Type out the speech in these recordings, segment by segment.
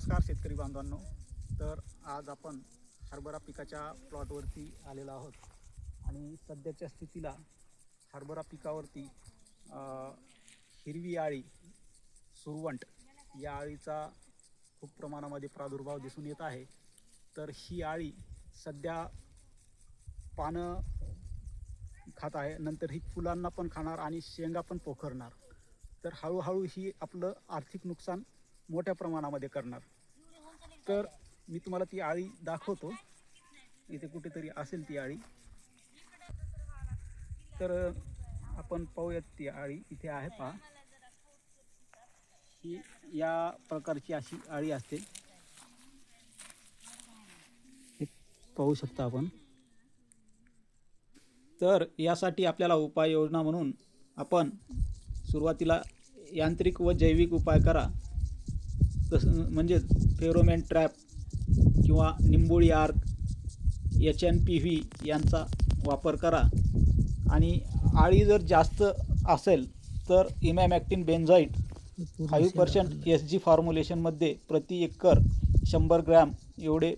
नमस्कार शेतकरी बांधवांनो। तर आज आपण हरभरा पिकाच्या प्लॉटवरती आलेलो आहोत आणि सध्याच्या स्थितीला हरभरा पिकावरती हिरवी आळी सुरवंट या आळीचा खूप प्रमाणामध्ये प्रादुर्भाव दिसून येत आहे। तर ही आळी सध्या पानं खात आहे, नंतर ही फुलांना पण खाणार आणि शेंगा पण पोखरणार। तर हळूहळू ही आपलं आर्थिक नुकसान मोठ्या प्रमाणामध्ये करणार। तर मी तुम्हाला ती आळी दाखवतो, इथे कुठेतरी असेल ती आळी। तर आपण पाहूयात ती आळी इथे आहे पहा। ही या प्रकारची अशी आळी असते, हे पाहू शकता आपण। तर यासाठी आपल्याला उपाययोजना म्हणून आपण सुरुवातीला यांत्रिक व जैविक उपाय करा, तसं म्हणजे फेरोमेन ट्रॅप किंवा निंबोळी आर्क, HNPV यांचा वापर करा। आणि आळी जर जास्त असेल तर इमॅमॅक्टिन बेन्झाईट 5% SG फॉर्म्युलेशनमध्ये प्रति एकर 100 ग्रॅम एवढे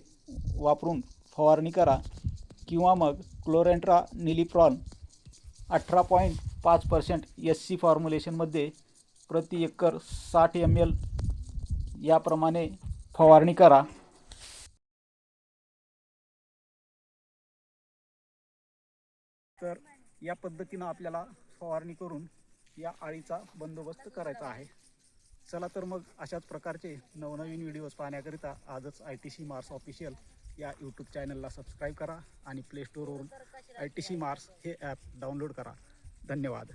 वापरून फवारणी करा, किंवा मग क्लोरेंट्रा निलिप्रॉन 18.5% SC फॉर्म्युलेशनमध्ये प्रति एकर 60 ml याप्रमाणे फवारणी करा। तर या पद्धतीने आपल्याला फवारणी करून या आळीचा बंदोबस्त करायचा आहे। चला तर मग अशाच प्रकारचे नवनवीन व्हिडिओज पाहण्याकरिता आजच ITC मार्स ऑफिशियल या यूट्यूब चॅनलला सबस्क्राईब करा आणि प्ले स्टोअरवरून ITC मार्स हे ॲप डाउनलोड करा। धन्यवाद।